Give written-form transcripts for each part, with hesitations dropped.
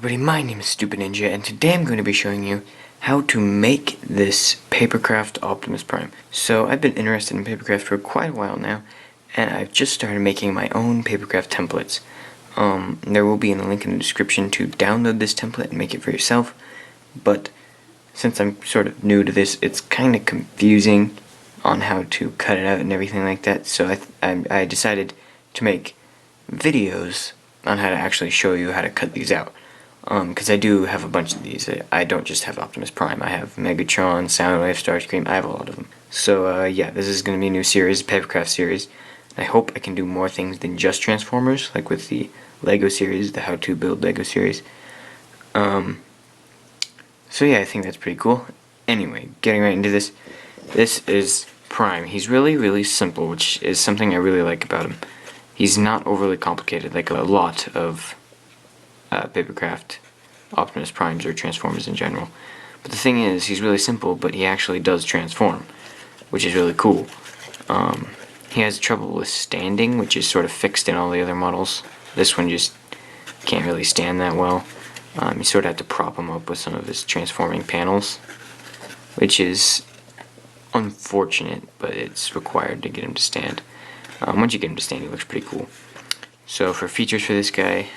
everybody, my name is Stupid Ninja, and today I'm going to be showing you how to make this Papercraft Optimus Prime. So I've been interested in Papercraft for quite a while now, and I've just started making my own Papercraft templates. There will be a link in the description to download this template and make it for yourself, but since I'm sort of new to this, it's kind of confusing on how to cut it out and everything like that, so I decided to make videos on how to actually show you how to cut these out. Because I do have a bunch of these. I don't just have Optimus Prime. I have Megatron, Soundwave, Starscream. I have a lot of them. So yeah, this is going to be a new series, a Papercraft series. I hope I can do more things than just Transformers, like with the Lego series, the How to Build Lego series. So yeah, I think that's pretty cool. Anyway, getting right into this. This is Prime. He's really simple, which is something I really like about him. He's not overly complicated like a lot of Papercraft Optimus Primes or Transformers in general. But the thing is, he's really simple, but he actually does transform, which is really cool. He has trouble with standing, which is sort of fixed in all the other models. This one just can't really stand that well. You sort of have to prop him up with some of his transforming panels, which is unfortunate, but it's required to get him to stand. Once you get him to stand, he looks pretty cool. So for features for this guy,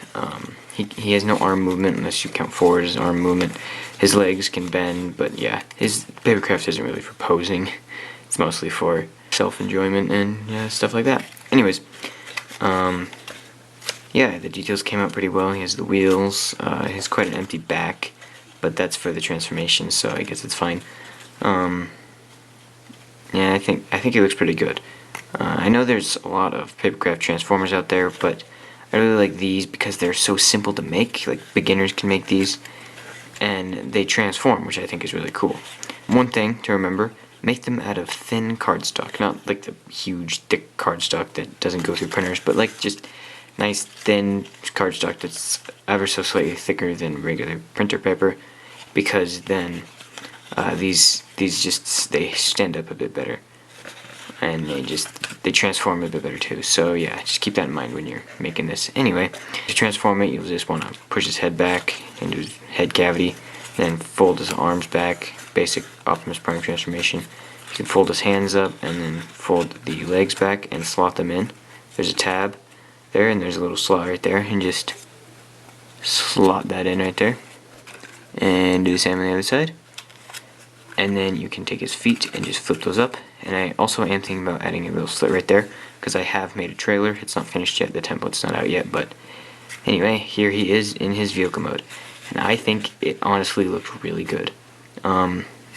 he has no arm movement unless you count forward as arm movement. His legs can bend, but yeah, his Papercraft isn't really for posing. It's mostly for self-enjoyment and stuff like that. Anyways, yeah, the details came out pretty well. He has the wheels. He has quite an empty back, but that's for the transformation, so I guess it's fine. Yeah, I think he looks pretty good. I know there's a lot of Papercraft Transformers out there, but I really like these because they're so simple to make. Like, beginners can make these, and they transform, which I think is really cool. One thing to remember, make them out of thin cardstock. Not like the huge, thick cardstock that doesn't go through printers, but like just nice, thin cardstock that's ever so slightly thicker than regular printer paper, because then these they stand up a bit better. And they transform a bit better too. So yeah, just keep that in mind when you're making this. Anyway, to transform it, you'll just want to push his head back into his head cavity, then fold his arms back. Basic Optimus Prime transformation. You can fold his hands up and then fold the legs back and slot them in. There's a tab there and there's a little slot right there, and just slot that in right there. And do the same on the other side. And then you can take his feet and just flip those up. And I also am thinking about adding a little slit right there, because I have made a trailer. It's not finished yet, the template's not out yet, but anyway, here he is in his vehicle mode. And I think it honestly looks really good.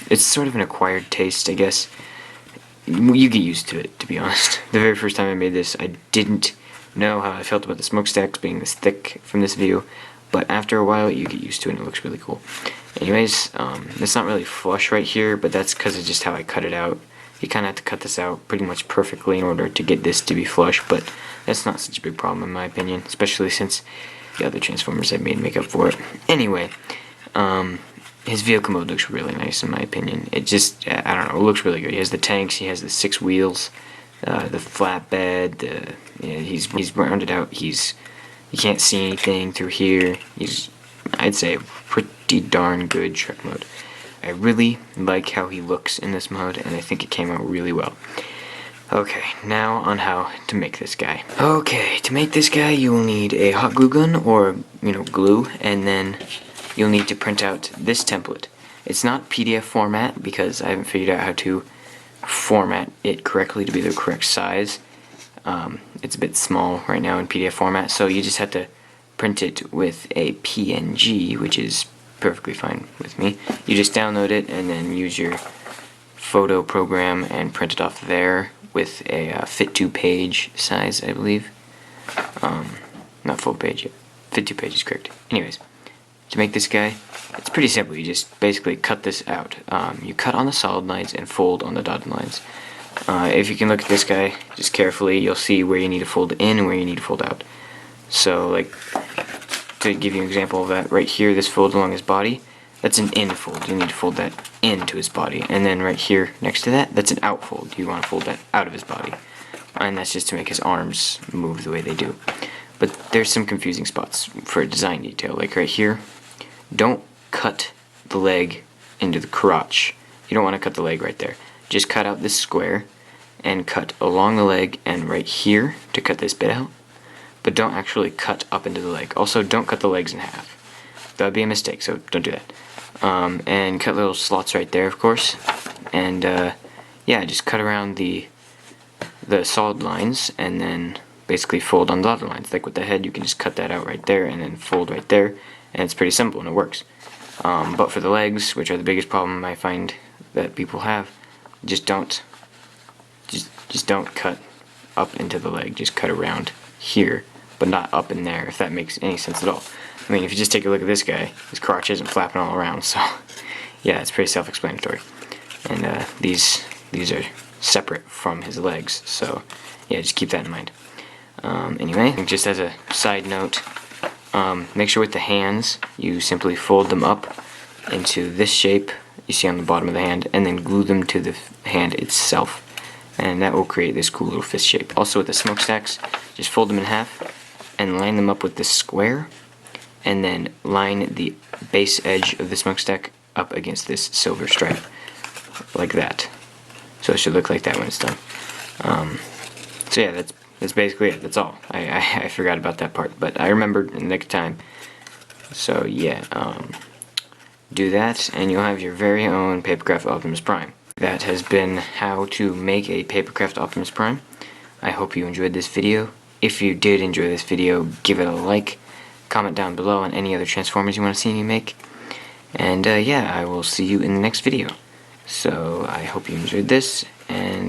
It's sort of an acquired taste, I guess. You get used to it, to be honest. The very first time I made this, I didn't know how I felt about the smokestacks being this thick from this view, but after a while you get used to it and it looks really cool. Anyways, it's not really flush right here, but that's because of just how I cut it out. You kind of have to cut this out pretty much perfectly in order to get this to be flush, but that's not such a big problem in my opinion, especially since the other Transformers I've made make up for it. Anyway, his vehicle mode looks really nice in my opinion. It just, I don't know, it looks really good. He has the tanks, he has the 6 wheels, the flatbed, he's rounded out, you can't see anything through here. He's, I'd say, pretty darn good truck mode. I really like how he looks in this mode, and I think it came out really well. Okay, now on how to make this guy. Okay, to make this guy, you will need a hot glue gun, or, glue, and then you'll need to print out this template. It's not PDF format, because I haven't figured out how to format it correctly to be the correct size. It's a bit small right now in PDF format, so you just have to print it with a PNG, which is perfectly fine with me. You just download it and then use your photo program and print it off there with a fit to page size, I believe. Not full page yet. Fit to page is correct. Anyways, to make this guy, it's pretty simple. You just basically cut this out. You cut on the solid lines and fold on the dotted lines. If you can look at this guy just carefully, you'll see where you need to fold in and where you need to fold out. So, like, to give you an example of that, right here, this fold along his body, that's an in fold. You need to fold that into his body. And then right here next to that, that's an out fold. You want to fold that out of his body. And that's just to make his arms move the way they do. But there's some confusing spots for a design detail. Like right here, don't cut the leg into the crotch. You don't want to cut the leg right there. Just cut out this square and cut along the leg and right here to cut this bit out. But don't actually cut up into the leg. Also, don't cut the legs in half. That would be a mistake, so don't do that. And cut little slots right there, of course. And yeah, just cut around the solid lines and then basically fold on the dotted lines. Like with the head, you can just cut that out right there and then fold right there, and it's pretty simple and it works. But for the legs, which are the biggest problem I find that people have, just don't cut up into the leg. Just cut around here, but not up in there, if that makes any sense at all. I mean, if you just take a look at this guy, his crotch isn't flapping all around, so yeah, it's pretty self-explanatory. And these are separate from his legs, so yeah, just keep that in mind. Anyway, just as a side note, make sure with the hands you simply fold them up into this shape you see on the bottom of the hand, and then glue them to the hand itself, and that will create this cool little fist shape. Also with the smokestacks, just fold them in half and line them up with this square, and then line the base edge of the smokestack up against this silver stripe, like that. So it should look like that when it's done. So yeah, that's basically it. That's all. I forgot about that part, but I remembered in the nick of time. So yeah, do that, and you'll have your very own Papercraft Optimus Prime. That has been how to make a Papercraft Optimus Prime. I hope you enjoyed this video. If you did enjoy this video, give it a like. Comment down below on any other Transformers you want to see me make. And yeah, I will see you in the next video. So I hope you enjoyed this, and